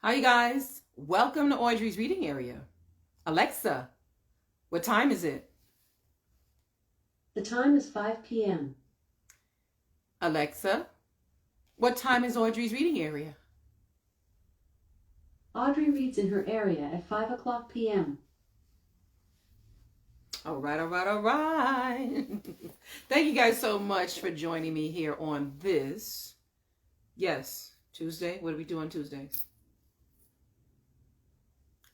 Hi, you guys. Welcome to Audrey's reading area. Alexa, what time is it? The time is 5 p.m. Alexa, what time is Audrey's reading area? Audrey reads in her area at 5 o'clock p.m. All right, all right, all right. Thank you guys so much for joining me here on this, Tuesday. What do we do on Tuesdays?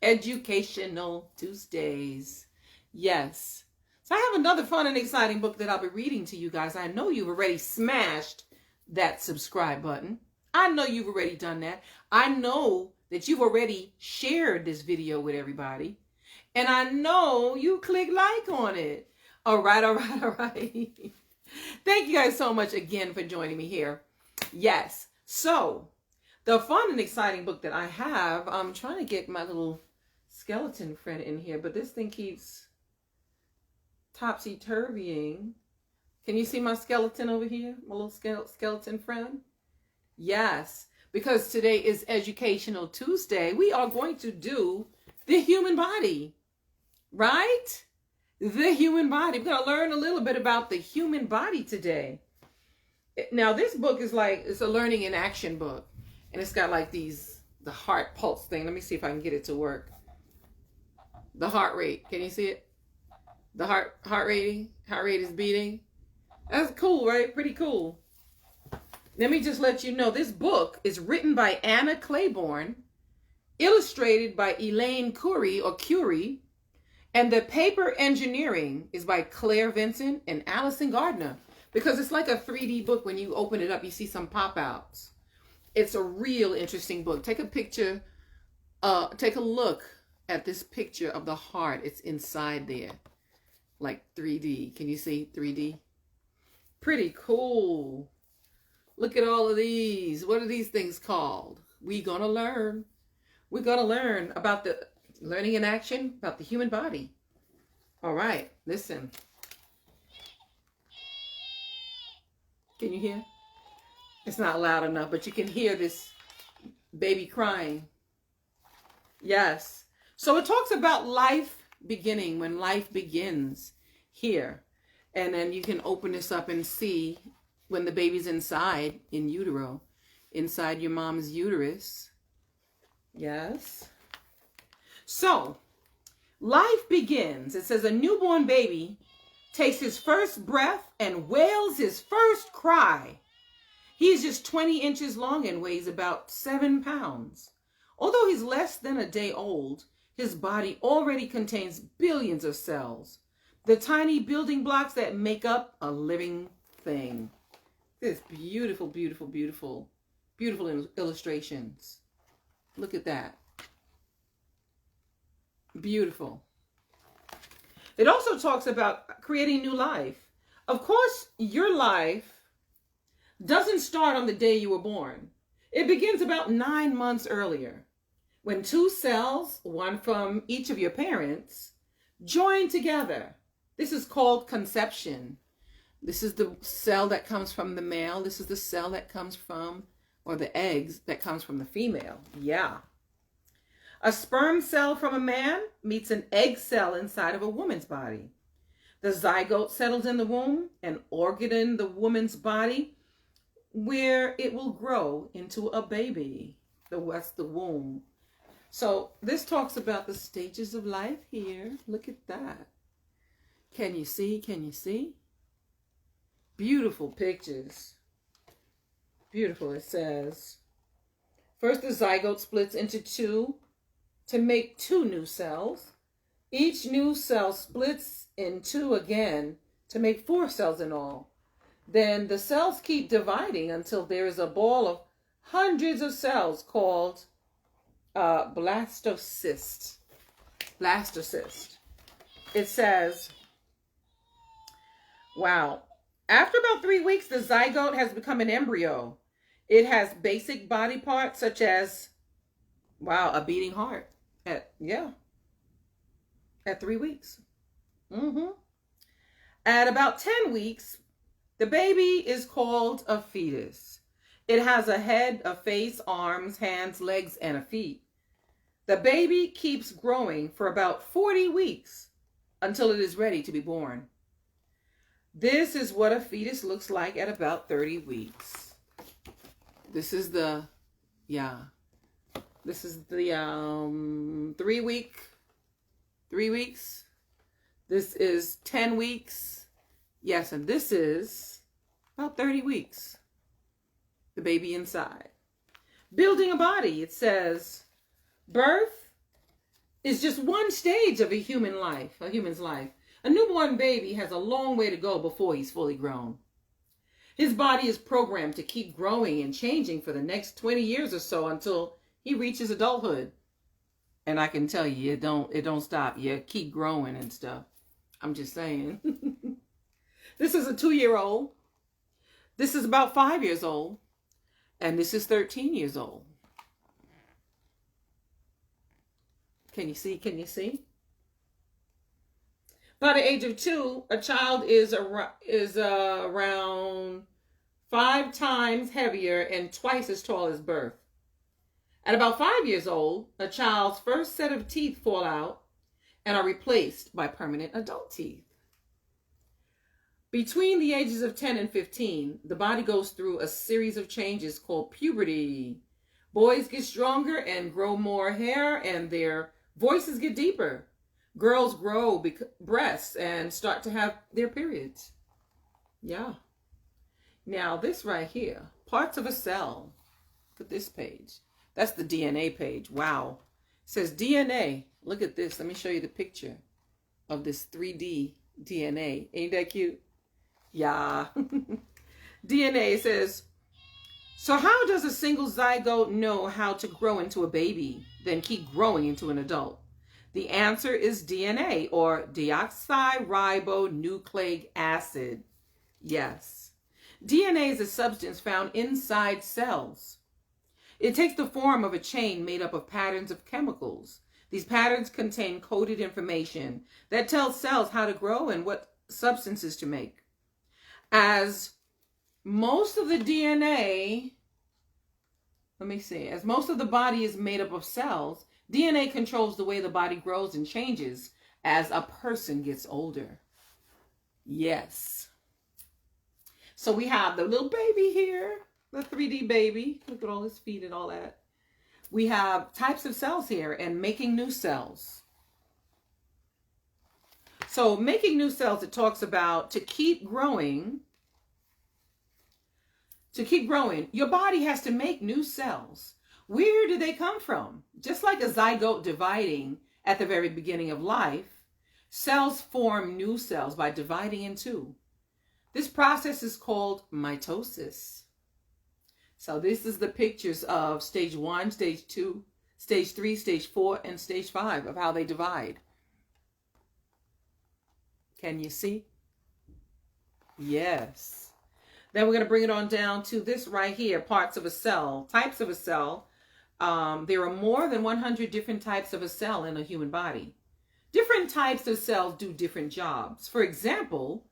Educational Tuesdays. Yes. So I have another fun and exciting book that I'll be reading to you guys. I know you've already smashed that subscribe button. I know you've already done that. I know that you've already shared this video with everybody. And I know you click like on it. All right, all right, all right. Thank you guys so much again for joining me here. Yes. So the fun and exciting book that I have, I'm trying to get my little skeleton friend in here, but this thing keeps topsy-turvying. Can you see my skeleton over here? My little skeleton friend? Yes, because today is Educational Tuesday. We are going to do the human body, right? The human body. We're going to learn a little bit about the human body today. Now, this book is it's a learning in action book. And it's got like the heart pulse thing. Let me see if I can get it to work. The heart rate. Can you see it? The heart rate is beating. That's cool, right? Pretty cool. Let me just let you know, this book is written by Anna Claybourne, illustrated by Elaine Kuri, and the paper engineering is by Vincent and Alison Gardner. Because it's like a 3D book. When you open it up, you see some pop-outs. It's a real interesting book. Take a look at this picture of the heart. It's inside there, like 3D. Can you see 3D? Pretty cool. Look at all of these. What are these things called? We're going to learn. We're going to learn about the learning in action, about the human body. All right, listen. Can you hear? It's not loud enough, but you can hear this baby crying. Yes. So it talks about life beginning, when life begins here. And then you can open this up and see when the baby's inside, in utero, inside your mom's uterus. Yes. So life begins. It says a newborn baby takes his first breath and wails his first cry. He is just 20 inches long and weighs about 7 pounds. Although he's less than a day old, his body already contains billions of cells, the tiny building blocks that make up a living thing. This beautiful, beautiful, beautiful, beautiful illustrations. Look at that. Beautiful. It also talks about creating new life. Of course, your life doesn't start on the day you were born. It begins about 9 months earlier, when 2 cells, one from each of your parents, join together. This is called conception. This is the cell that comes from the male. This is the cell that comes from, or the eggs that comes from the female. Yeah. A sperm cell from a man meets an egg cell inside of a woman's body. The zygote settles in the womb, an organ in the woman's body, where it will grow into a baby. That's the womb. So this talks about the stages of life here. Look at that. Can you see? Can you see? Beautiful pictures. Beautiful. It says, first the zygote splits into 2 to make 2 new cells. Each new cell splits in 2 again to make 4 cells in all. Then the cells keep dividing until there is a ball of hundreds of cells called blastocyst. Blastocyst. It says, wow. After about 3 weeks, the zygote has become an embryo. It has basic body parts such as, a beating heart. At 3 weeks. At about 10 weeks, the baby is called a fetus. It has a head, a face, arms, hands, legs, and a feet. The baby keeps growing for about 40 weeks until it is ready to be born. This is what a fetus looks like at about 30 weeks. This is the, this is the 3 weeks. This is 10 weeks. Yes, and this is about 30 weeks. The baby inside. Building a body, it says, birth is just one stage of a human's life. A newborn baby has a long way to go before he's fully grown. His body is programmed to keep growing and changing for the next 20 years or so until he reaches adulthood. And I can tell you, it don't stop. You keep growing and stuff. I'm just saying. This is a 2-year-old. This is about 5 years old. And this is 13 years old. Can you see? Can you see? By the age of 2, a child is around 5 times heavier and twice as tall as birth. At about 5 years old, a child's first set of teeth fall out and are replaced by permanent adult teeth. Between the ages of 10 and 15, the body goes through a series of changes called puberty. Boys get stronger and grow more hair, and their voices get deeper. Girls grow breasts and start to have their periods. Yeah. Now this right here, parts of a cell. Look at this page. That's the DNA page. Wow. It says DNA. Look at this. Let me show you the picture of this 3D DNA. Ain't that cute? Yeah. DNA says, so how does a single zygote know how to grow into a baby, then keep growing into an adult? The answer is DNA, or deoxyribonucleic acid. Yes. DNA is a substance found inside cells. It takes the form of a chain made up of patterns of chemicals. These patterns contain coded information that tells cells how to grow and what substances to make. As most of the DNA, as most of the body is made up of cells, DNA controls the way the body grows and changes as a person gets older. Yes. So we have the little baby here, the 3D baby. Look at all his feet and all that. We have types of cells here and making new cells. So making new cells, it talks about to keep growing. To keep growing, your body has to make new cells. Where do they come from? Just like a zygote dividing at the very beginning of life, cells form new cells by dividing in two. This process is called mitosis. So this is the pictures of stage 1, stage 2, stage 3, stage 4, and stage 5 of how they divide. Can you see? Yes. Then we're going to bring it on down to this right here, parts of a cell, types of a cell. There are more than 100 different types of a cell in a human body. Different types of cells do different jobs. For example,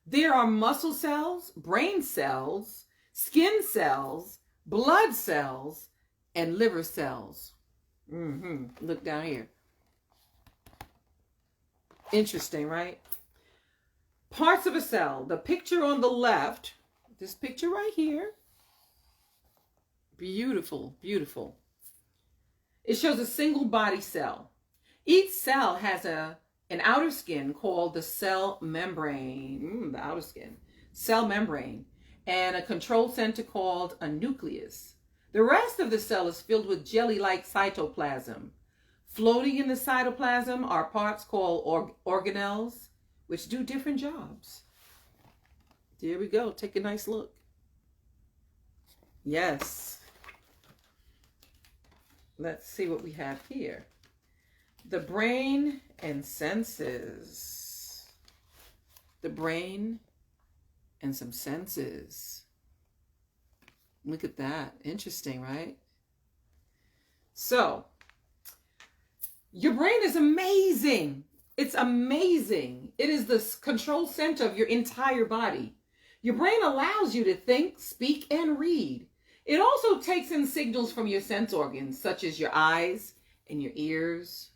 there are muscle cells, brain cells, skin cells, blood cells, and liver cells. Look down here. Interesting, right? Parts of a cell. The picture on the left, this picture right here. Beautiful, beautiful. It shows a single body cell. Each cell has an outer skin called the cell membrane, the outer skin, cell membrane, and a control center called a nucleus. The rest of the cell is filled with jelly-like cytoplasm. Floating in the cytoplasm are parts called organelles, which do different jobs. There we go. Take a nice look. Yes. Let's see what we have here. The brain and senses. The brain and some senses. Look at that. Interesting, right? So, your brain is amazing. It's amazing. It is the control center of your entire body. Your brain allows you to think, speak, and read. It also takes in signals from your sense organs, such as your eyes and your ears,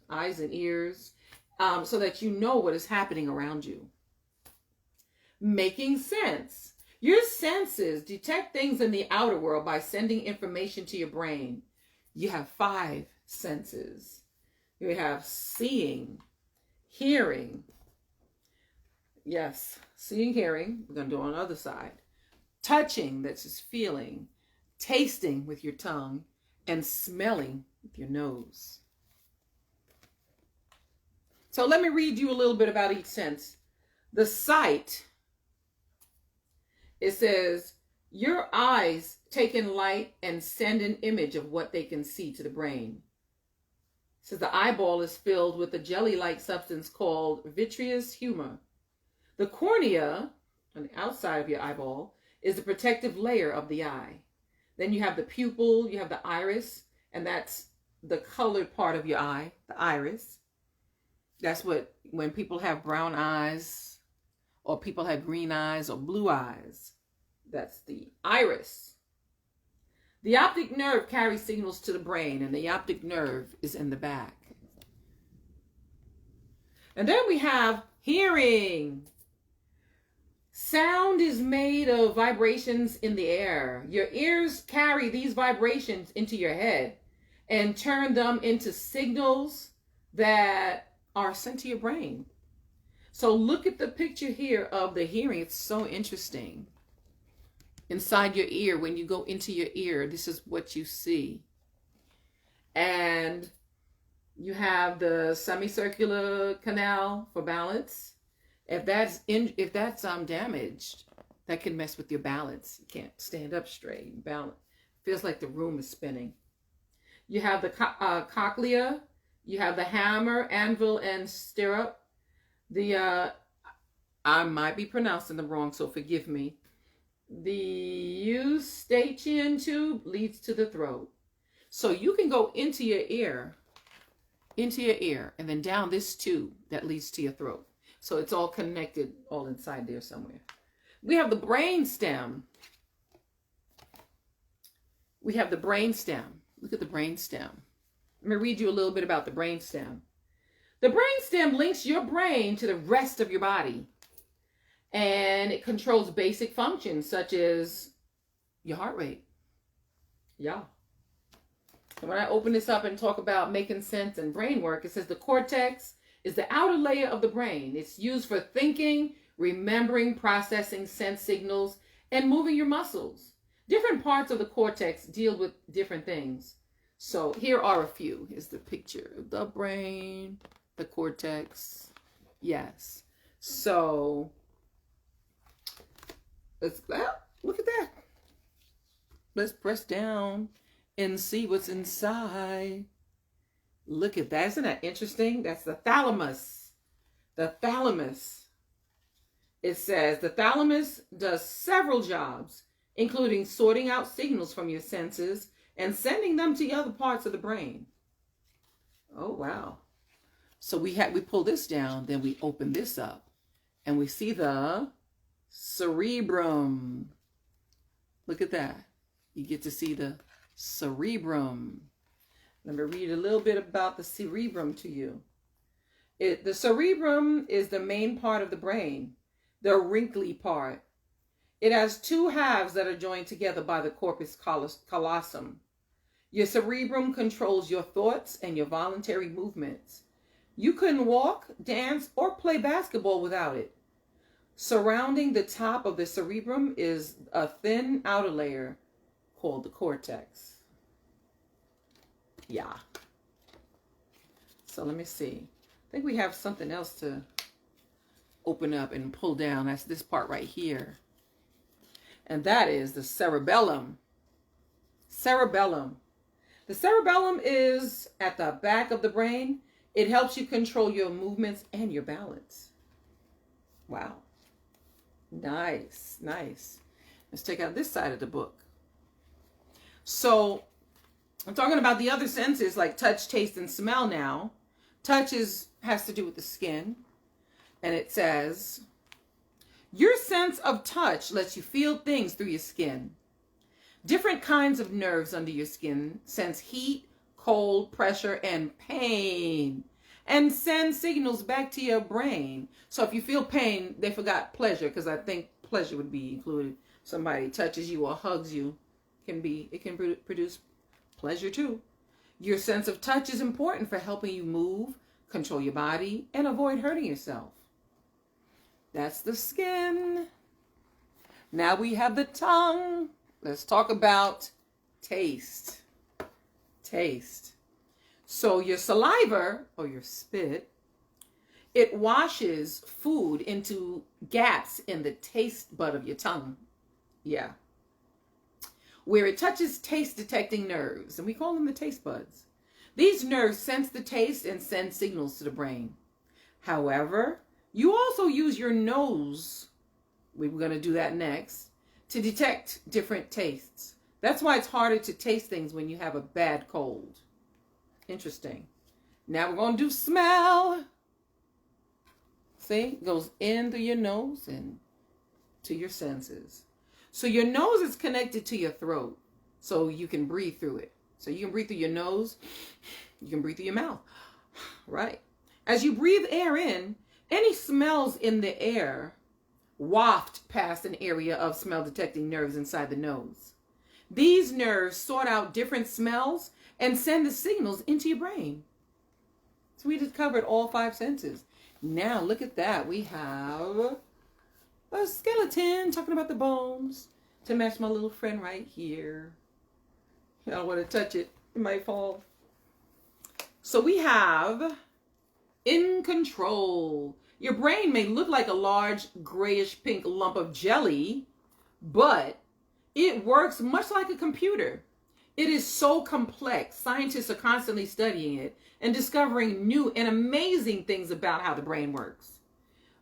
so that you know what is happening around you. Making sense. Your senses detect things in the outer world by sending information to your brain. You have 5 senses. You have seeing, hearing. Yes, seeing, hearing. We're going to do on the other side. Touching, that's just feeling. Tasting with your tongue. And smelling with your nose. So let me read you a little bit about each sense. The sight. It says, your eyes take in light and send an image of what they can see to the brain. It says the eyeball is filled with a jelly-like substance called vitreous humor. The cornea, on the outside of your eyeball, is the protective layer of the eye. Then you have the pupil, you have the iris, and that's the colored part of your eye, the iris. That's what, when people have brown eyes, or people have green eyes or blue eyes, that's the iris. The optic nerve carries signals to the brain, and the optic nerve is in the back. And then we have hearing. Sound is made of vibrations in the air. Your ears carry these vibrations into your head and turn them into signals that are sent to your brain. So look at the picture here of the hearing. It's so interesting. Inside your ear, when you go into your ear, this is what you see. And you have the semicircular canal for balance. If that's damaged, that can mess with your balance. You can't stand up straight. Balance feels like the room is spinning. You have the cochlea. You have the hammer, anvil, and stirrup. I might be pronouncing them wrong, so forgive me. The eustachian tube leads to the throat. So you can go into your ear, and then down this tube that leads to your throat. So it's all connected, all inside there somewhere. We have the brain stem. Look at the brain stem. Let me read you a little bit about the brain stem. The brain stem links your brain to the rest of your body. And it controls basic functions such as your heart rate. Yeah. And when I open this up and talk about making sense and brain work, it says the cortex is the outer layer of the brain. It's used for thinking, remembering, processing sense signals, and moving your muscles. Different parts of the cortex deal with different things. So here are a few. Here's the picture of the brain, the cortex. Yes. So look at that. Let's press down and see what's inside. Look at that. Isn't that interesting? That's the thalamus. The thalamus. It says the thalamus does several jobs, including sorting out signals from your senses and sending them to other parts of the brain. Oh, wow. So we pull this down, then we open this up, and we see the cerebrum. Look at that. You get to see the cerebrum. Let me read a little bit about the cerebrum to you. The cerebrum is the main part of the brain, the wrinkly part. It has 2 halves that are joined together by the corpus callosum. Your cerebrum controls your thoughts and your voluntary movements. You couldn't walk, dance, or play basketball without it. Surrounding the top of the cerebrum is a thin outer layer called the cortex. Yeah. So let me see. I think we have something else to open up and pull down. That's this part right here. And that is the cerebellum. Cerebellum. The cerebellum is at the back of the brain. It helps you control your movements and your balance. Wow. Nice, nice. Let's take out this side of the book. So I'm talking about the other senses like touch, taste, and smell now. Touch has to do with the skin. And it says, your sense of touch lets you feel things through your skin. Different kinds of nerves under your skin sense heat, cold, pressure, and pain, and send signals back to your brain. So if you feel pain, they forgot pleasure, because I think pleasure would be included. Somebody touches you or hugs you, it can produce pleasure too. Your sense of touch is important for helping you move, control your body, and avoid hurting yourself. That's the skin. Now we have the tongue. Let's talk about taste. Taste. So your saliva, or your spit, it washes food into gaps in the taste bud of your tongue. Yeah. Where it touches taste detecting nerves, and we call them the taste buds. These nerves sense the taste and send signals to the brain. However, you also use your nose, we were going to do that next, to detect different tastes. That's why it's harder to taste things when you have a bad cold. Interesting. Now we're going to do smell. See, it goes in through your nose and to your senses. So your nose is connected to your throat, so you can breathe through it. So you can breathe through your nose, you can breathe through your mouth, right? As you breathe air in, any smells in the air waft past an area of smell detecting nerves inside the nose. These nerves sort out different smells and send the signals into your brain. So we just covered all 5 senses. Now look at that. We have a skeleton talking about the bones to match my little friend right here. I don't want to touch it. It might fall. So we have in control. Your brain may look like a large grayish pink lump of jelly, but it works much like a computer. It is so complex. Scientists are constantly studying it and discovering new and amazing things about how the brain works.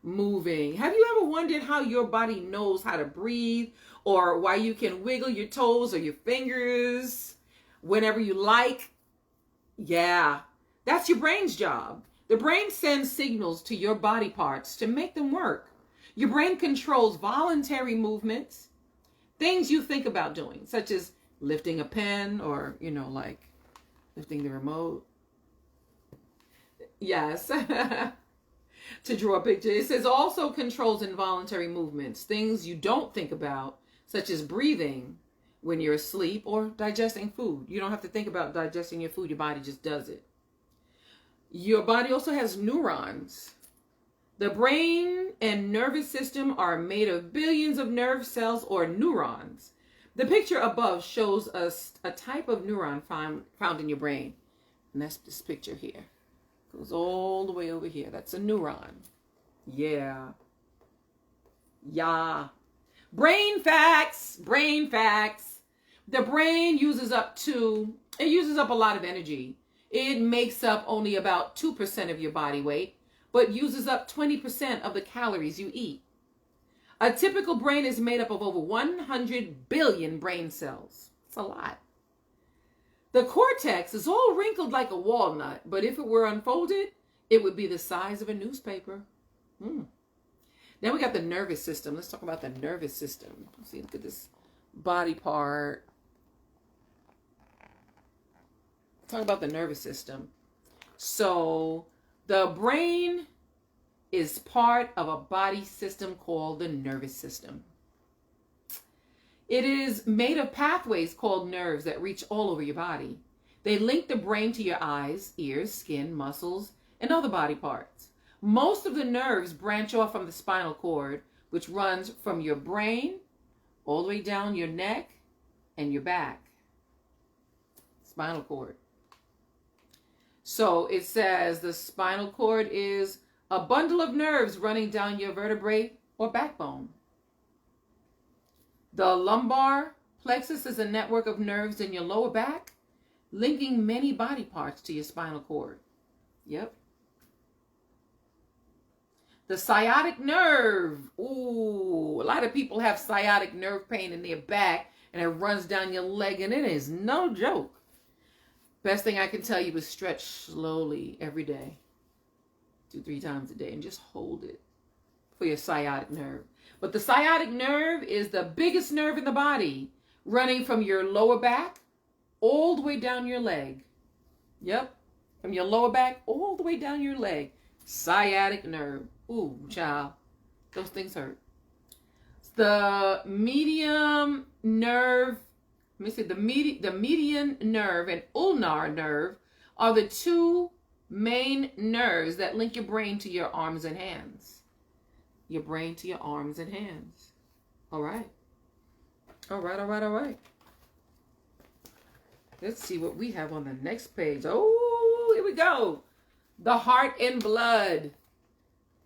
Moving. Have you ever wondered how your body knows how to breathe, or why you can wiggle your toes or your fingers whenever you like? Yeah, that's your brain's job. The brain sends signals to your body parts to make them work. Your brain controls voluntary movements, things you think about doing, such as lifting a pen or, like lifting the remote. Yes. To draw a picture. It says also controls involuntary movements, things you don't think about, such as breathing when you're asleep or digesting food. You don't have to think about digesting your food. Your body just does it. Your body also has neurons. The brain and nervous system are made of billions of nerve cells, or neurons. The picture above shows us a type of neuron found in your brain. And that's this picture here. Goes all the way over here. That's a neuron. Yeah. Yeah. Brain facts. Brain facts. The brain uses up a lot of energy. It makes up only about 2% of your body weight, but uses up 20% of the calories you eat. A typical brain is made up of over 100 billion brain cells. It's a lot. The cortex is all wrinkled like a walnut, but if it were unfolded, it would be the size of a newspaper. Now we got the nervous system. Let's talk about the nervous system. See, look at this body part. Talk about the nervous system. So the brain is part of a body system called the nervous system. It is made of pathways called nerves that reach all over your body. They link the brain to your eyes, ears, skin, muscles, and other body parts. Most of the nerves branch off from the spinal cord, which runs from your brain all the way down your neck and your back. Spinal cord. So it says the spinal cord is a bundle of nerves running down your vertebrae or backbone. The lumbar plexus is a network of nerves in your lower back, linking many body parts to your spinal cord. Yep. The sciatic nerve. Ooh, a lot of people have sciatic nerve pain in their back, and it runs down your leg, and it is no joke. Best thing I can tell you is stretch slowly every day, 2-3 times a day, and just hold it for your sciatic nerve. But the sciatic nerve is the biggest nerve in the body, running from your lower back all the way down your leg. Yep. From your lower back all the way down your leg. Sciatic nerve. Ooh, child. Those things hurt. The medium nerve, let me see, the median nerve and ulnar nerve are the two main nerves that link your brain to your arms and hands. Your brain to your arms and hands. All right. All right, all right, all right. Let's see what we have on the next page. Oh, here we go. The heart and blood.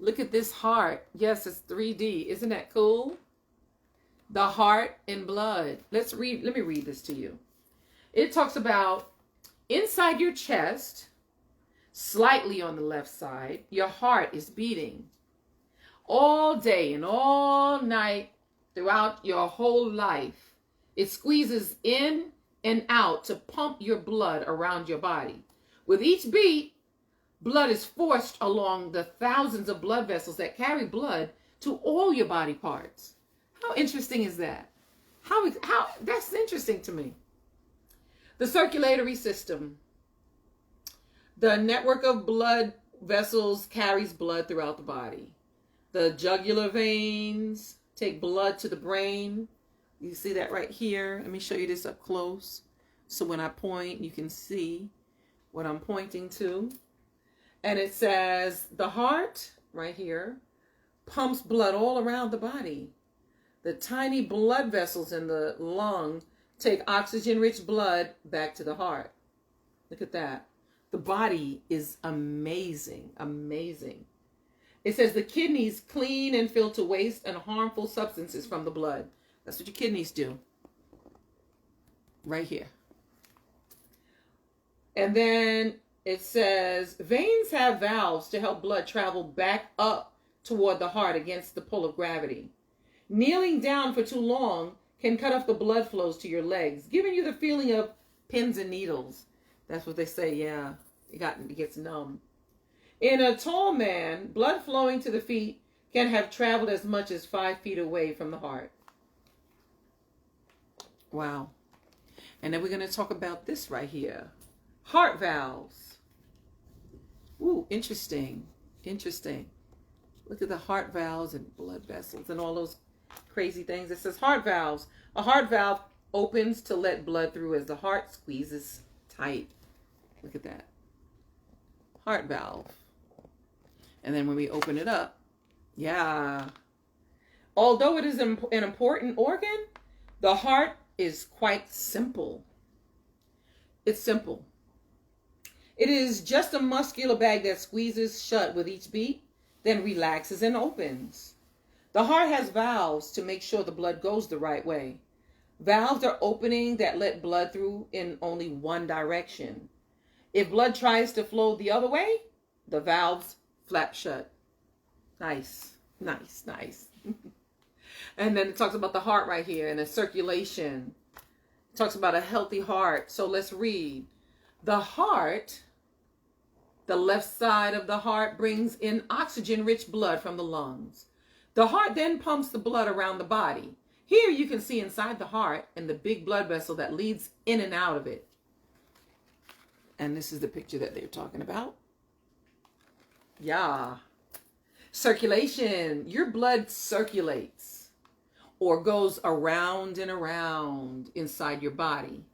Look at this heart. Yes, it's 3D. Isn't that cool? The heart and blood. Let me read this to you. It talks about inside your chest, slightly on the left side, your heart is beating. All day and all night, throughout your whole life, it squeezes in and out to pump your blood around your body. With each beat, blood is forced along the thousands of blood vessels that carry blood to all your body parts. How interesting is that? How that's interesting to me. The circulatory system. The network of blood vessels carries blood throughout the body. The jugular veins take blood to the brain. You see that right here. Let me show you this up close. So when I point, you can see what I'm pointing to. And it says the heart, right here, pumps blood all around the body. The tiny blood vessels in the lung take oxygen-rich blood back to the heart. Look at that. The body is amazing, amazing. It says the kidneys clean and filter waste and harmful substances from the blood. That's what your kidneys do. Right here. And then it says veins have valves to help blood travel back up toward the heart against the pull of gravity. Kneeling down for too long can cut off the blood flows to your legs, giving you the feeling of pins and needles. That's what they say, yeah. It gets numb. In a tall man, blood flowing to the feet can have traveled as much as 5 feet away from the heart. Wow. And then we're going to talk about this right here. Heart valves. Ooh, interesting. Interesting. Look at the heart valves and blood vessels and all those crazy things. It says heart valves. A heart valve opens to let blood through as the heart squeezes tight. Look at that. Heart valve. And then when we open it up, yeah. Although it is an important organ, the heart is quite simple. It's simple. It is just a muscular bag that squeezes shut with each beat, then relaxes and opens. The heart has valves to make sure the blood goes the right way. Valves are opening that let blood through in only one direction. If blood tries to flow the other way, the valves flap shut. Nice, nice, nice. And then it talks about the heart right here and the circulation. It talks about a healthy heart. So let's read. The heart, the left side of the heart, brings in oxygen-rich blood from the lungs. The heart then pumps the blood around the body. Here you can see inside the heart and the big blood vessel that leads in and out of it. And this is the picture that they're talking about. Yeah. Circulation. Your blood circulates or goes around and around inside your body.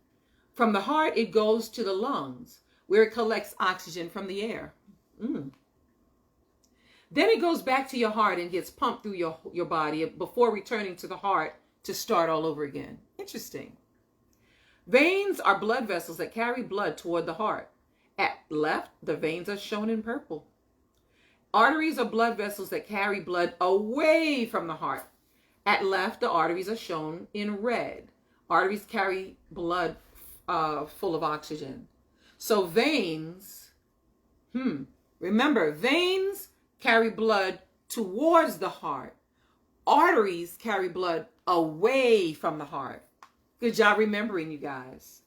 From the heart, it goes to the lungs, where it collects oxygen from the air. Then it goes back to your heart and gets pumped through your body before returning to the heart to start all over again. Interesting. Veins are blood vessels that carry blood toward the heart. At left, the veins are shown in purple. Arteries are blood vessels that carry blood away from the heart. At left, the arteries are shown in red. Arteries carry blood full of oxygen. So veins, remember, veins carry blood towards the heart. Arteries carry blood away from the heart. Good job remembering, you guys.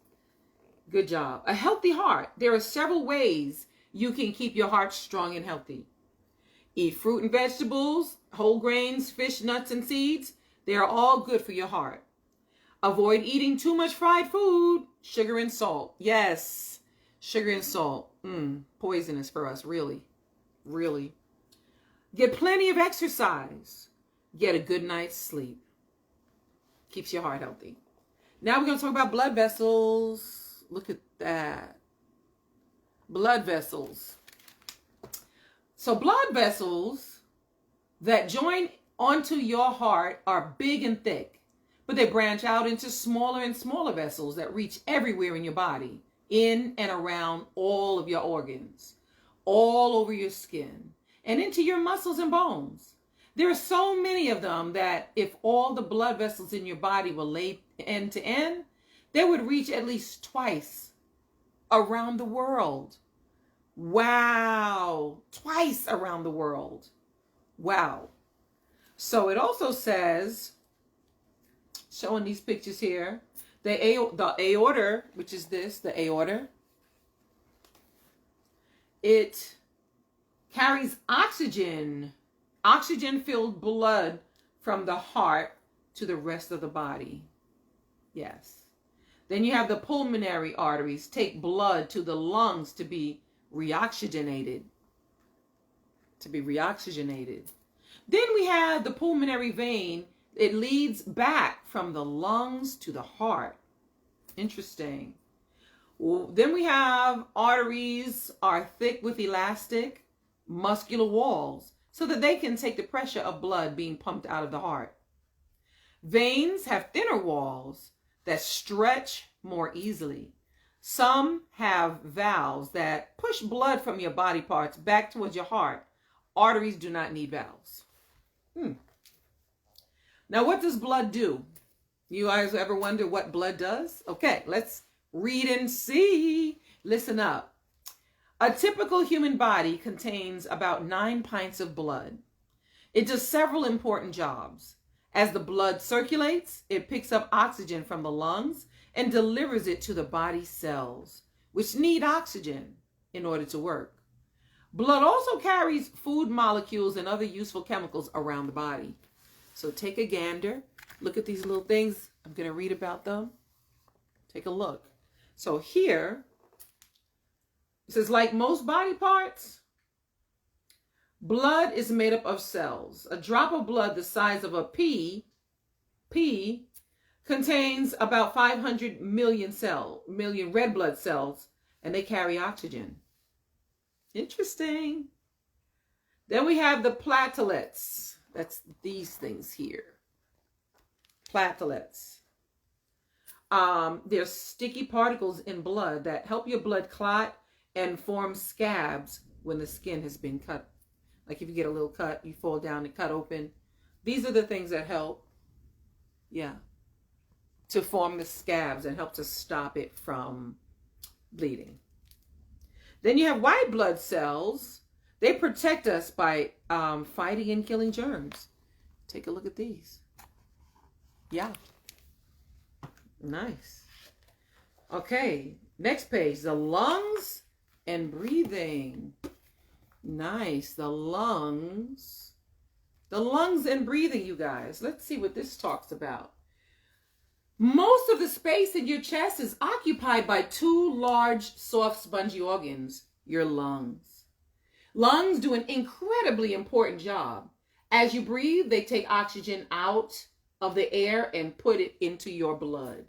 Good job. A healthy heart. There are several ways you can keep your heart strong and healthy. Eat fruit and vegetables, whole grains, fish, nuts, and seeds. They are all good for your heart. Avoid eating too much fried food, sugar and salt. Yes, sugar and salt. Poisonous for us, really, really. Get plenty of exercise. Get a good night's sleep. Keeps your heart healthy. Now we're going to talk about blood vessels. Look at that. Blood vessels. So blood vessels that join onto your heart are big and thick, but they branch out into smaller and smaller vessels that reach everywhere in your body, in and around all of your organs, all over your skin, and into your muscles and bones. There are so many of them that if all the blood vessels in your body were laid end to end, they would reach at least twice around the world. Wow. Twice around the world. Wow. So it also says, showing these pictures here, the aorta, which is this, the aorta, it carries oxygen-filled blood from the heart to the rest of the body. Yes. Then you have the pulmonary arteries take blood to the lungs to be reoxygenated. Then we have the pulmonary vein. It leads back from the lungs to the heart. Interesting. Then we have arteries are thick with elastic, muscular walls so that they can take the pressure of blood being pumped out of the heart. Veins have thinner walls that stretch more easily. Some have valves that push blood from your body parts back towards your heart. Arteries do not need valves. Now, what does blood do? You guys ever wonder what blood does? Okay, let's read and see. Listen up. A typical human body contains about 9 pints of blood. It does several important jobs. As the blood circulates, it picks up oxygen from the lungs and delivers it to the body cells, which need oxygen in order to work. Blood also carries food molecules and other useful chemicals around the body. So take a gander. Look at these little things. I'm going to read about them. Take a look. So here, it says, like most body parts, blood is made up of cells. A drop of blood the size of a pea contains about 500 million red blood cells, and they carry oxygen. Interesting. Then we have the platelets. That's these things here. Platelets. They're sticky particles in blood that help your blood clot and form scabs when the skin has been cut. Like if you get a little cut, you fall down and cut open. These are the things that help, to form the scabs and help to stop it from bleeding. Then you have white blood cells. They protect us by fighting and killing germs. Take a look at these. Yeah. Nice. Okay, next page. The lungs and breathing. Nice. The lungs. The lungs and breathing, you guys. Let's see what this talks about. Most of the space in your chest is occupied by 2 large, soft, spongy organs, your lungs. Lungs do an incredibly important job. As you breathe, they take oxygen out of the air and put it into your blood.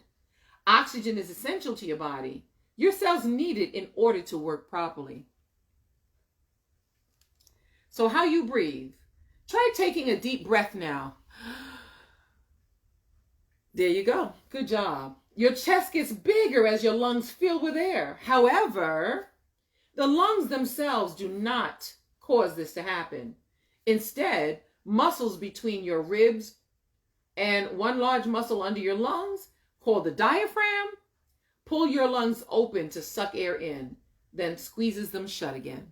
Oxygen is essential to your body. Your cells need it in order to work properly. So how you breathe? Try taking a deep breath now. There you go. Good job. Your chest gets bigger as your lungs fill with air. However, the lungs themselves do not cause this to happen. Instead, muscles between your ribs and one large muscle under your lungs, called the diaphragm, pull your lungs open to suck air in, then squeezes them shut again.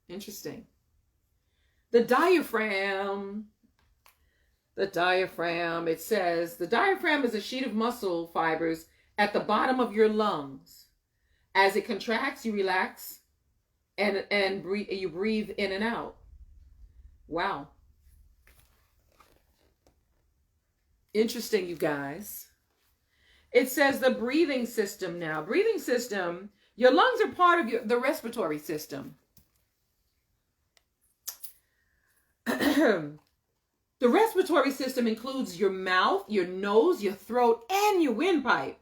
Interesting. The diaphragm, it says, the diaphragm is a sheet of muscle fibers at the bottom of your lungs. As it contracts, you relax and you breathe in and out. Wow. Interesting, you guys. It says the breathing system now. Breathing system, your lungs are part of the respiratory system. The respiratory system includes your mouth, your nose, your throat, and your windpipe.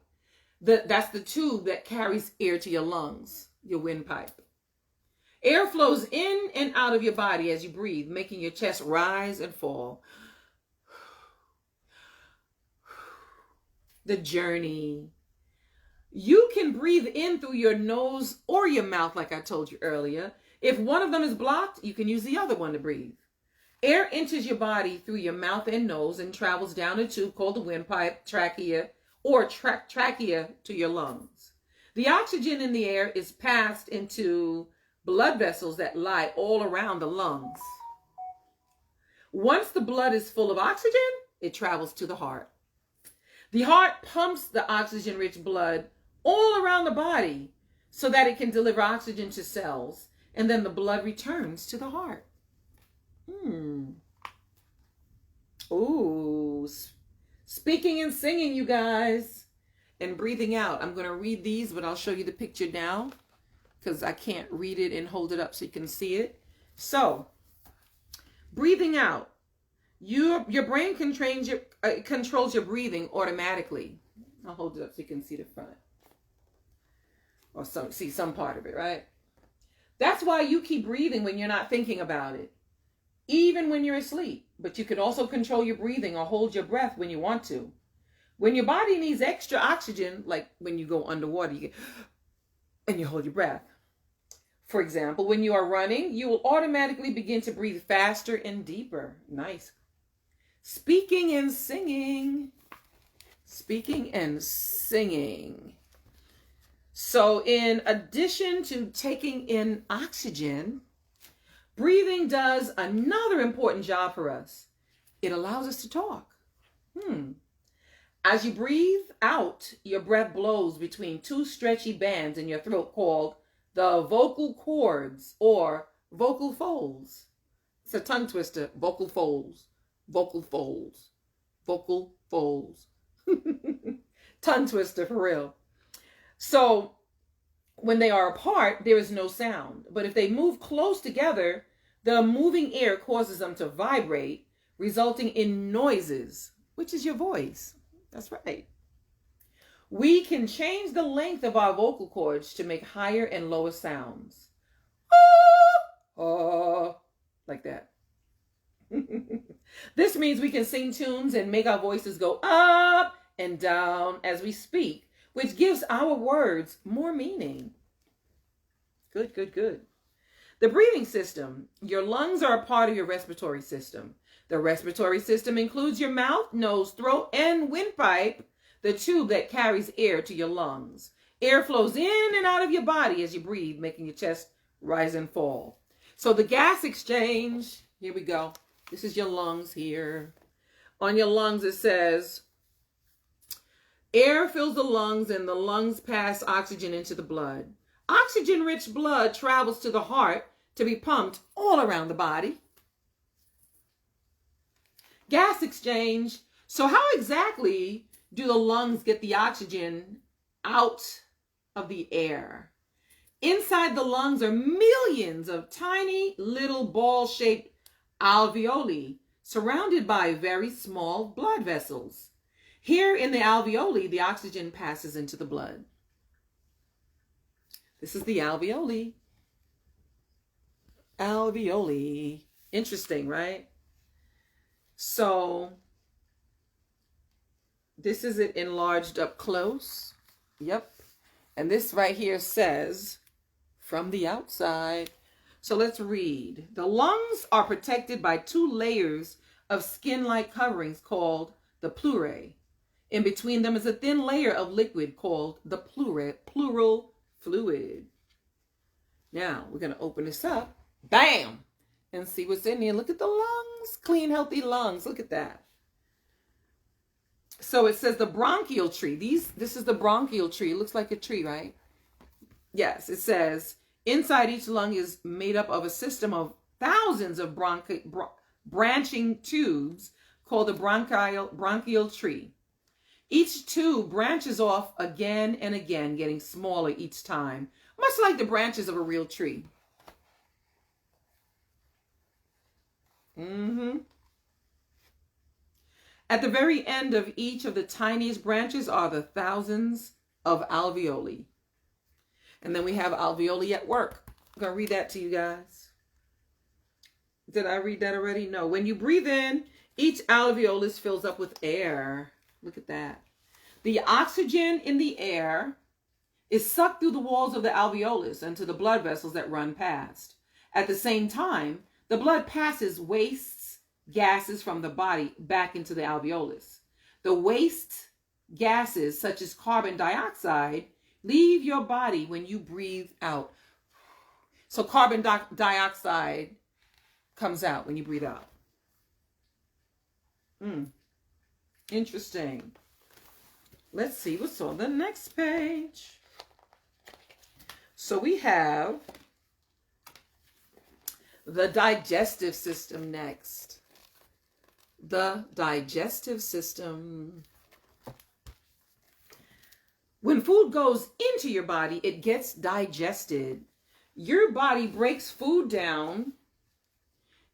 That's the tube that carries air to your lungs, your windpipe. Air flows in and out of your body as you breathe, making your chest rise and fall. The journey. You can breathe in through your nose or your mouth, like I told you earlier. If one of them is blocked, you can use the other one to breathe. Air enters your body through your mouth and nose and travels down a tube called the windpipe, trachea, or trachea to your lungs. The oxygen in the air is passed into blood vessels that lie all around the lungs. Once the blood is full of oxygen, it travels to the heart. The heart pumps the oxygen-rich blood all around the body so that it can deliver oxygen to cells, and then the blood returns to the heart. Ooh, speaking and singing, you guys, and breathing out. I'm going to read these, but I'll show you the picture now because I can't read it and hold it up so you can see it. So, breathing out. Your brain controls your breathing automatically. I'll hold it up so you can see the front. Or see some part of it, right? That's why you keep breathing when you're not thinking about it, even when you're asleep. But you can also control your breathing or hold your breath when you want to. When your body needs extra oxygen, like when you go underwater, and you hold your breath. For example, when you are running, you will automatically begin to breathe faster and deeper. Nice. Speaking and singing. Speaking and singing. So in addition to taking in oxygen, breathing does another important job for us. It allows us to talk. As you breathe out, your breath blows between two stretchy bands in your throat called the vocal cords or vocal folds. It's a tongue twister. Vocal folds. Vocal folds. Vocal folds. Tongue twister for real. So when they are apart, there is no sound. But if they move close together, the moving air causes them to vibrate, resulting in noises, which is your voice. That's right. We can change the length of our vocal cords to make higher and lower sounds. Like that. This means we can sing tunes and make our voices go up and down as we speak, which gives our words more meaning. Good, good, good. The breathing system. Your lungs are a part of your respiratory system. The respiratory system includes your mouth, nose, throat, and windpipe, the tube that carries air to your lungs. Air flows in and out of your body as you breathe, making your chest rise and fall. So the gas exchange, here we go. This is your lungs here. On your lungs it says, air fills the lungs and the lungs pass oxygen into the blood. Oxygen-rich blood travels to the heart to be pumped all around the body. Gas exchange. So how exactly do the lungs get the oxygen out of the air? Inside the lungs are millions of tiny little ball-shaped alveoli surrounded by very small blood vessels. Here in the alveoli, the oxygen passes into the blood. This is the alveoli. Alveoli. Interesting, right? So this is it enlarged up close. Yep. And this right here says, from the outside. So let's read. The lungs are protected by two layers of skin-like coverings called the pleurae. In between them is a thin layer of liquid called the pleural fluid. Now, we're going to open this up. Bam! And see what's in here. Look at the lungs. Clean, healthy lungs. Look at that. So it says the bronchial tree. This is the bronchial tree. It looks like a tree, right? Yes, it says inside each lung is made up of a system of thousands of branching tubes called the bronchial tree. Each tube branches off again and again, getting smaller each time, much like the branches of a real tree. At the very end of each of the tiniest branches are the thousands of alveoli. And then we have alveoli at work. I'm going to read that to you guys. Did I read that already? No. When you breathe in, each alveolus fills up with air. Look at that. The oxygen in the air is sucked through the walls of the alveolus into the blood vessels that run past. At the same time, the blood passes waste gases from the body back into the alveolus. The waste gases, such as carbon dioxide, leave your body when you breathe out. So carbon dioxide comes out when you breathe out. Interesting. Let's see what's on the next page. So we have the digestive system next. The digestive system. When food goes into your body, it gets digested. Your body breaks food down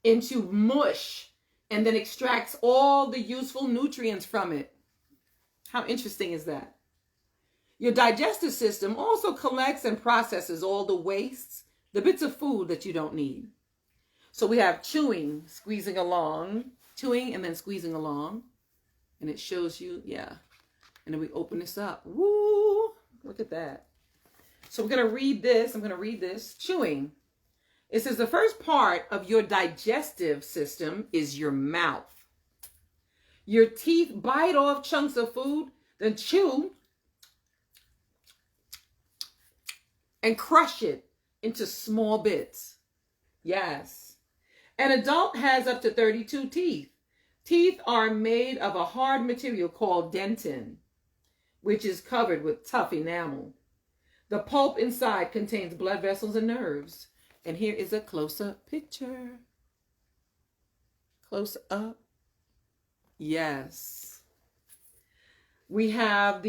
into mush and then extracts all the useful nutrients from it. How interesting is that? Your digestive system also collects and processes all the wastes, the bits of food that you don't need. So we have chewing, squeezing along, chewing and then squeezing along. And it shows you, yeah. And then we open this up. Woo! Look at that. So we're going to read this. I'm going to read this. Chewing. It says the first part of your digestive system is your mouth. Your teeth bite off chunks of food, then chew and crush it into small bits. Yes. An adult has up to 32 teeth. Teeth are made of a hard material called dentin, which is covered with tough enamel. The pulp inside contains blood vessels and nerves. And here is a close-up picture. Close up. Yes. We have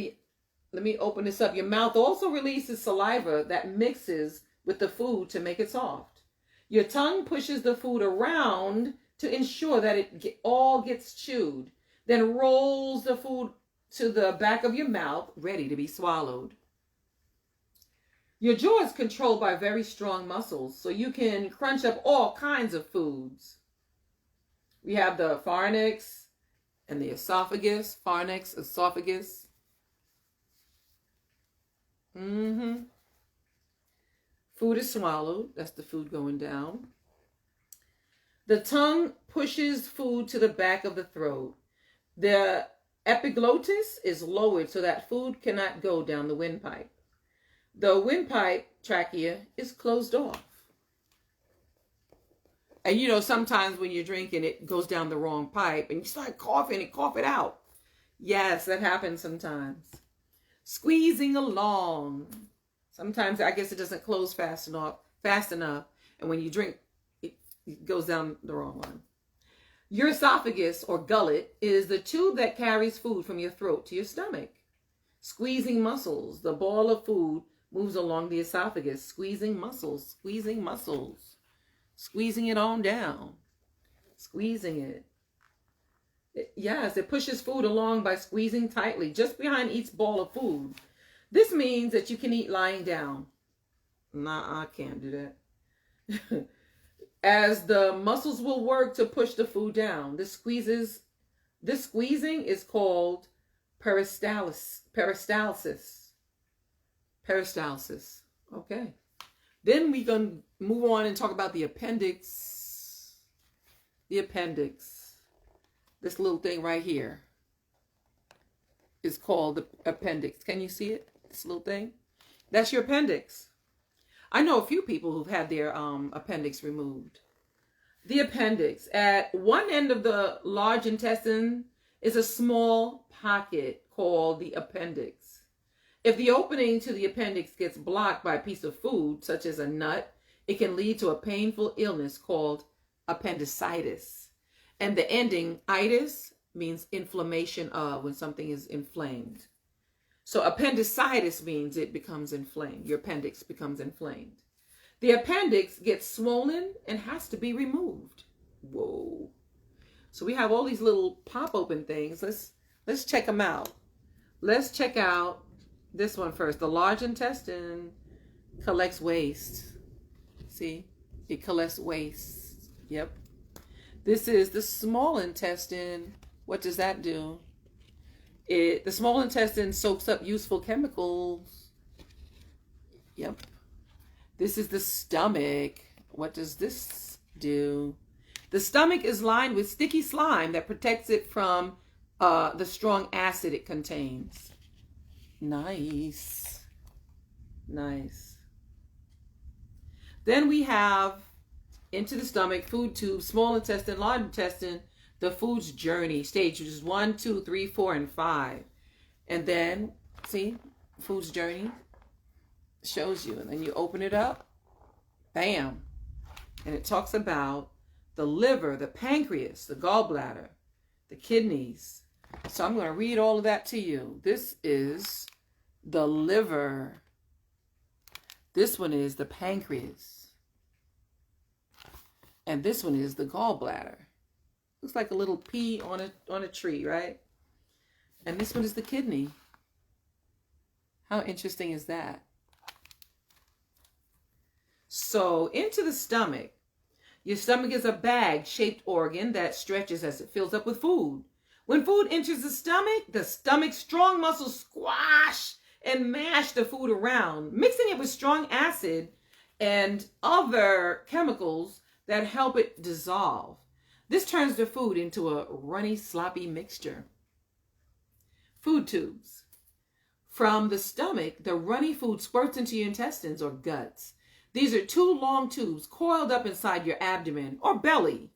let me open this up. Your mouth also releases saliva that mixes with the food to make it soft. Your tongue pushes the food around to ensure that it all gets chewed, then rolls the food to the back of your mouth, ready to be swallowed. Your jaw is controlled by very strong muscles, so you can crunch up all kinds of foods. We have the pharynx and the esophagus. Pharynx, esophagus. Food is swallowed. That's the food going down. The tongue pushes food to the back of the throat. The epiglottis is lowered so that food cannot go down the windpipe. The windpipe trachea is closed off. And you know, sometimes when you're drinking, it goes down the wrong pipe and you start coughing and cough it out. Yes, that happens sometimes. Squeezing along. Sometimes I guess it doesn't close fast enough. And when you drink, it goes down the wrong one. Your esophagus or gullet is the tube that carries food from your throat to your stomach. Squeezing muscles. The ball of food moves along the esophagus. Squeezing muscles. Squeezing muscles. Squeezing it on down. Squeezing it. Yes, it pushes food along by squeezing tightly just behind each ball of food. This means that you can eat lying down. Nah, I can't do that. As the muscles will work to push the food down. This squeezing is called peristalsis. Peristalsis. Okay. Then we're going to move on and talk about the appendix. The appendix. This little thing right here is called the appendix. Can you see it? This little thing? That's your appendix. I know a few people who've had their appendix removed. The appendix. At one end of the large intestine is a small pocket called the appendix. If the opening to the appendix gets blocked by a piece of food, such as a nut, it can lead to a painful illness called appendicitis. And the ending itis means inflammation of, when something is inflamed. So appendicitis means it becomes inflamed. Your appendix becomes inflamed. The appendix gets swollen and has to be removed. Whoa. So we have all these little pop open things. Let's check them out. Let's check out this one first. The large intestine collects waste. See? It collects waste. Yep. This is the small intestine. What does that do? The small intestine soaks up useful chemicals. Yep. This is the stomach. What does this do? The stomach is lined with sticky slime that protects it from the strong acid it contains. Nice. Nice. Then we have into the stomach, food tube, small intestine, large intestine, the food's journey, stages 1, 2, 3, 4, and 5. And then, see, food's journey shows you. And then you open it up, bam. And it talks about the liver, the pancreas, the gallbladder, the kidneys. So I'm going to read all of that to you. This is the liver. This one is the pancreas. And this one is the gallbladder. Looks like a little pea on a tree, right? And this one is the kidney. How interesting is that? So into the stomach. Your stomach is a bag-shaped organ that stretches as it fills up with food. When food enters the stomach's strong muscles squash and mash the food around, mixing it with strong acid and other chemicals that help it dissolve. This turns the food into a runny, sloppy mixture. Food tubes. From the stomach, the runny food squirts into your intestines or guts. These are 2 long tubes coiled up inside your abdomen or belly.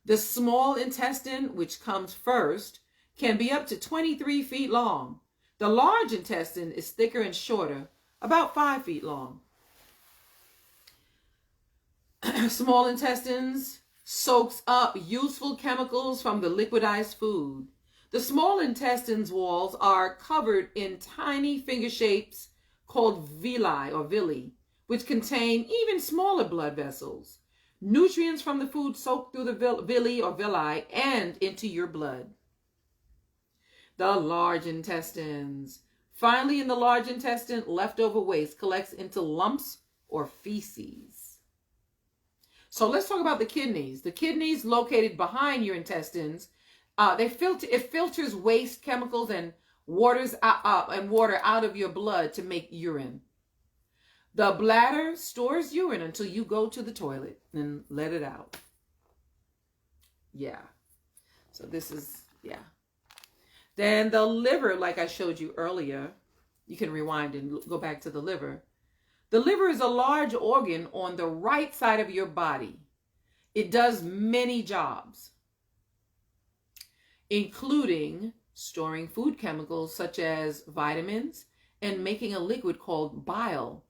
The small intestine, which comes first, can be up to 23 feet long. The large intestine is thicker and shorter, about 5 feet long. Small intestines soaks up useful chemicals from the liquidized food. The small intestine's walls are covered in tiny finger shapes called villi, which contain even smaller blood vessels. Nutrients from the food soak through the villi and into your blood. The large intestines. Finally, in the large intestine, leftover waste collects into lumps or feces. So let's talk about the kidneys. The kidneys, located behind your intestines, it filters waste chemicals and water out of your blood to make urine. The bladder stores urine until you go to the toilet and let it out. Yeah. So this is, yeah. Then the liver, like I showed you earlier, you can rewind and go back to the liver. The liver is a large organ on the right side of your body. It does many jobs, including storing food chemicals such as vitamins and making a liquid called bile,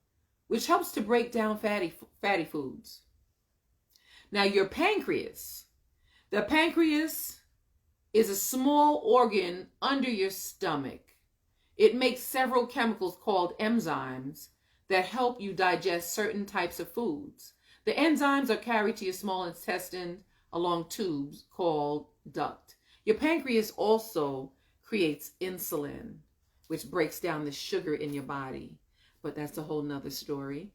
which helps to break down fatty foods. Now your pancreas. The pancreas is a small organ under your stomach. It makes several chemicals called enzymes that help you digest certain types of foods. The enzymes are carried to your small intestine along tubes called duct. Your pancreas also creates insulin, which breaks down the sugar in your body. But that's a whole nother story.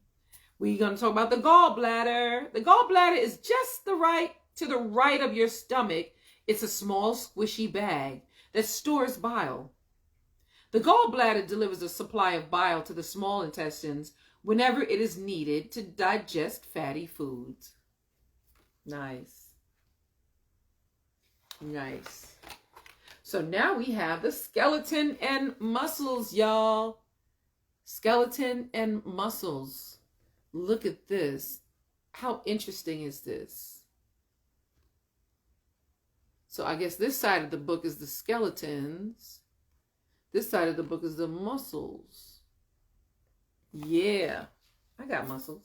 We're going to talk about the gallbladder. The gallbladder is just to the right of your stomach. It's a small squishy bag that stores bile. The gallbladder delivers a supply of bile to the small intestines whenever it is needed to digest fatty foods. Nice. Nice. So now we have the skeleton and muscles, y'all. Skeleton and muscles. Look at this. How interesting is this? So I guess this side of the book is the skeletons. This side of the book is the muscles. Yeah, I got muscles.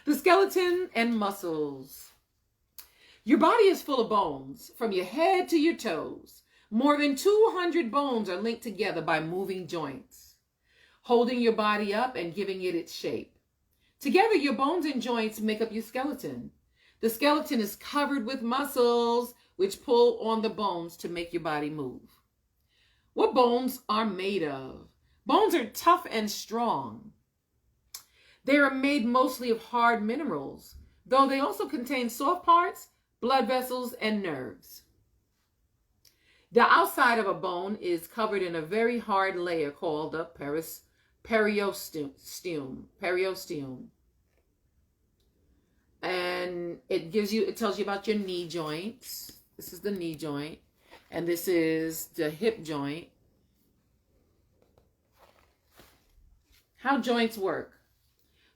The skeleton and muscles. Your body is full of bones from your head to your toes. More than 200 bones are linked together by moving joints, holding your body up and giving it its shape. Together, your bones and joints make up your skeleton. The skeleton is covered with muscles which pull on the bones to make your body move. What bones are made of? Bones are tough and strong. They are made mostly of hard minerals, though they also contain soft parts, blood vessels, and nerves. The outside of a bone is covered in a very hard layer called a periosteum. And it tells you about your knee joints. This is the knee joint, and this is the hip joint. How joints work.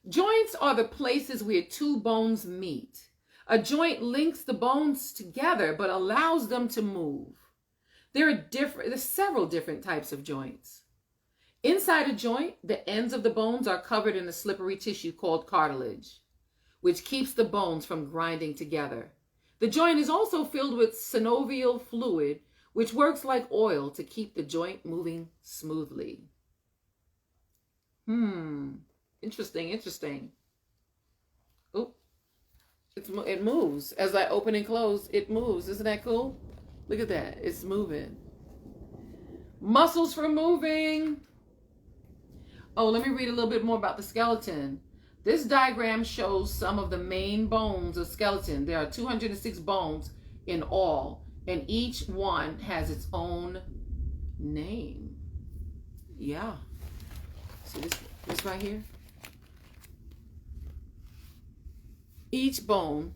Joints are the places where two bones meet. A joint links the bones together but allows them to move. There's several different types of joints. Inside a joint, the ends of the bones are covered in a slippery tissue called cartilage, which keeps the bones from grinding together. The joint is also filled with synovial fluid, which works like oil to keep the joint moving smoothly. Interesting. Oh, it moves. As I open and close, it moves. Isn't that cool? Look at that. It's moving. Muscles for moving. Oh, let me read a little bit more about the skeleton. This diagram shows some of the main bones of skeleton. There are 206 bones in all, and each one has its own name. Yeah. See this right here? Each bone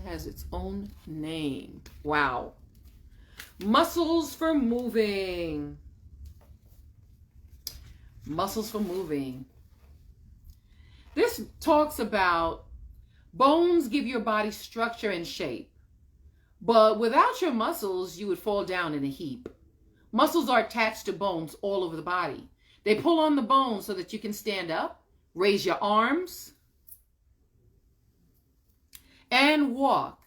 has its own name. Wow. Muscles for moving. Muscles for moving. This talks about bones give your body structure and shape. But without your muscles, you would fall down in a heap. Muscles are attached to bones all over the body. They pull on the bones so that you can stand up, raise your arms, and walk.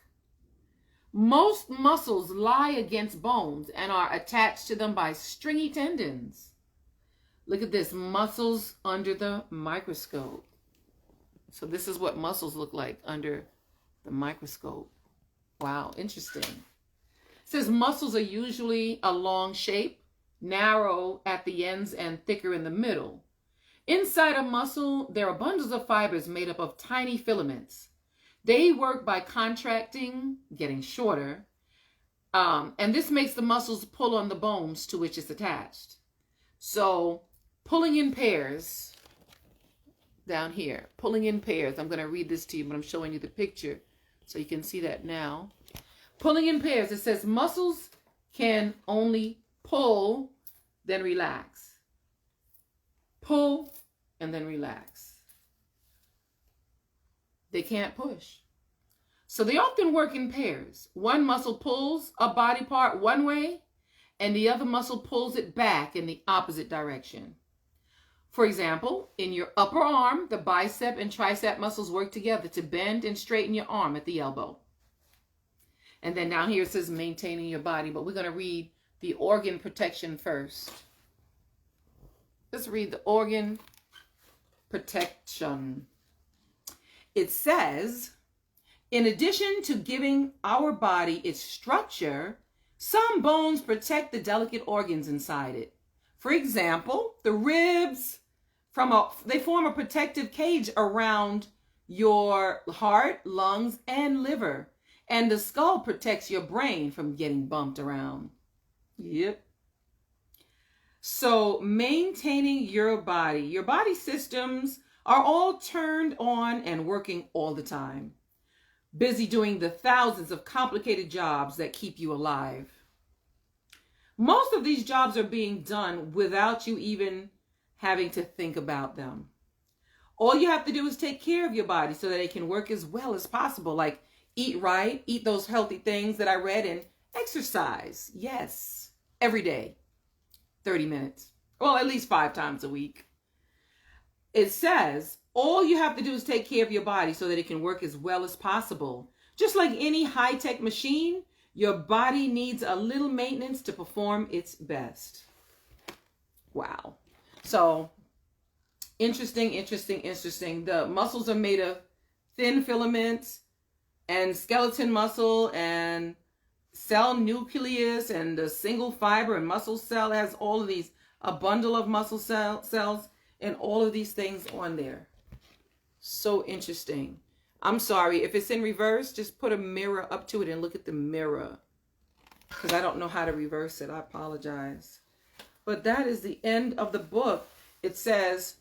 Most muscles lie against bones and are attached to them by stringy tendons. Look at this, muscles under the microscope. So this is what muscles look like under the microscope. Wow, interesting. It says muscles are usually a long shape, narrow at the ends and thicker in the middle. Inside a muscle, there are bundles of fibers made up of tiny filaments. They work by contracting, getting shorter, and this makes the muscles pull on the bones to which it's attached. So pulling in pairs, down here, pulling in pairs. I'm going to read this to you, but I'm showing you the picture so you can see that now. Pulling in pairs, it says muscles can only pull, then relax. Pull, and then relax. They can't push. So they often work in pairs. One muscle pulls a body part one way, and the other muscle pulls it back in the opposite direction. For example, in your upper arm, the bicep and tricep muscles work together to bend and straighten your arm at the elbow. And then down here it says maintaining your body, but we're going to read the organ protection first. Let's read the organ protection. It says, in addition to giving our body its structure, some bones protect the delicate organs inside it. For example, the ribs, they form a protective cage around your heart, lungs, and liver. And the skull protects your brain from getting bumped around. Yep. So maintaining your body systems are all turned on and working all the time. Busy doing the thousands of complicated jobs that keep you alive. Most of these jobs are being done without you even having to think about them. All you have to do is take care of your body so that it can work as well as possible, like eat right, eat those healthy things that I read, and exercise. Yes, every day, 30 minutes. Well, at least 5 times a week. It says, all you have to do is take care of your body so that it can work as well as possible. Just like any high-tech machine, your body needs a little maintenance to perform its best. Wow. So, interesting. The muscles are made of thin filaments and skeleton muscle and cell nucleus and the single fiber and muscle cell has all of these, a bundle of muscle cells and all of these things on there. So interesting. I'm sorry, if it's in reverse, just put a mirror up to it and look at the mirror, because I don't know how to reverse it. I apologize. But that is the end of the book. It says,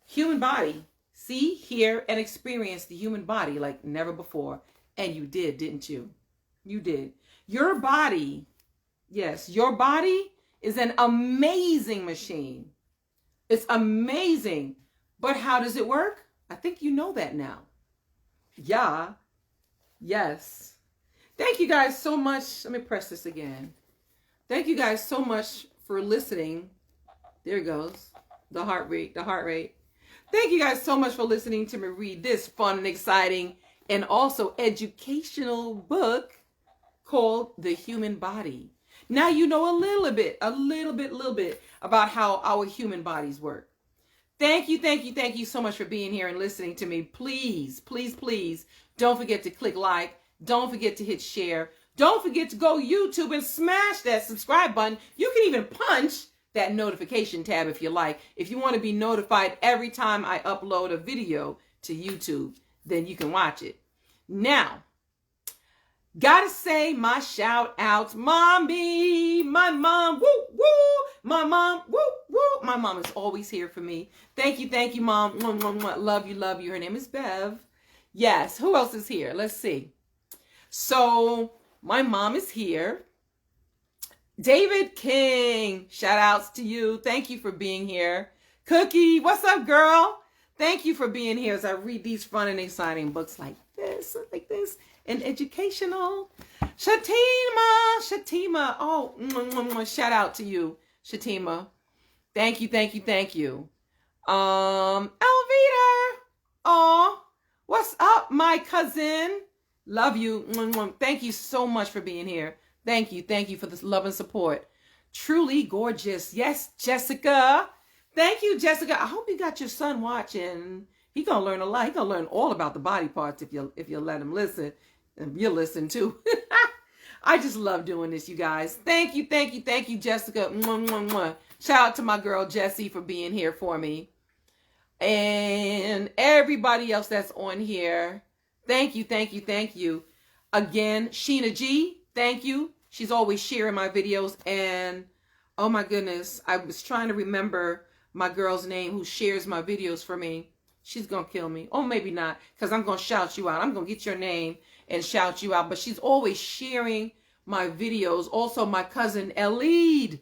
human body. See, hear, and experience the human body like never before. And you did, didn't you? You did. Your body, yes, your body is an amazing machine. It's amazing. But how does it work? I think you know that now. Yeah. Yes. Thank you guys so much. Let me press this again. Thank you guys so much for listening. There it goes. The heart rate. Thank you guys so much for listening to me read this fun and exciting and also educational book called The Human Body. Now you know a little bit about how our human bodies work. Thank you so much for being here and listening to me. Please, don't forget to click like. Don't forget to hit share. Don't forget to go YouTube and smash that subscribe button. You can even punch that notification tab if you like. If you want to be notified every time I upload a video to YouTube, then you can watch it. Now, gotta say my shout outs. Mommy, my mom, woo, woo. My mom, woo, woo. My mom is always here for me. Thank you, Mom. Mwah, mwah, mwah. Love you. Her name is Bev. Yes, who else is here? Let's see. So, my mom is here. David King, shout outs to you. Thank you for being here. Cookie, what's up, girl? Thank you for being here as I read these fun and exciting books like this, and educational. Shatima. Oh, shout out to you, Shatima. Thank you. Elvita. Oh, what's up, my cousin? Love you. Thank you so much for being here. Thank you for this love and support. Truly gorgeous. Yes, Jessica. Thank you, Jessica. I hope you got your son watching. He gonna learn a lot. He gonna learn all about the body parts if you let him listen. And you'll listen too. I just love doing this, you guys. Thank you, Jessica. Shout out to my girl Jessie for being here for me. And everybody else that's on here. Thank you. Again, Sheena G, thank you. She's always sharing my videos. And oh my goodness, I was trying to remember my girl's name who shares my videos for me. She's going to kill me. Or maybe not, because I'm going to shout you out. I'm going to get your name and shout you out. But she's always sharing my videos. Also, my cousin, Elaine.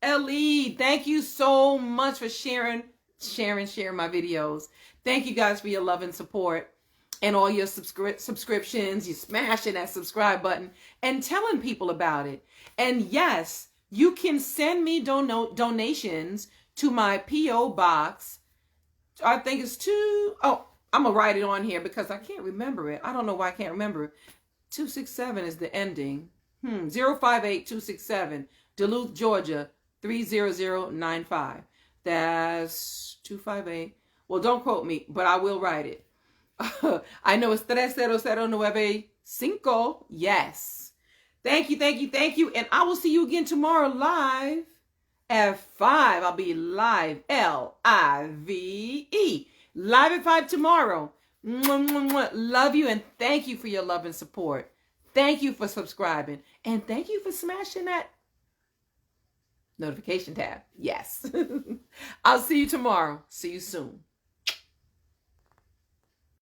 Thank you so much for sharing my videos. Thank you guys for your love and support and all your subscriptions. You smashing that subscribe button and telling people about it. And yes, you can send me donations to my P.O. box. I think it's I'm going to write it on here because I can't remember it. I don't know why I can't remember it. 267 is the ending. 058267, Duluth, Georgia, 30095. That's 258. Well, don't quote me, but I will write it. I know it's 30095. Yes. Thank you. And I will see you again tomorrow live at 5. I'll be live, Live. Live at 5 tomorrow. Love you and thank you for your love and support. Thank you for subscribing. And thank you for smashing that notification tab. Yes. I'll see you tomorrow. See you soon.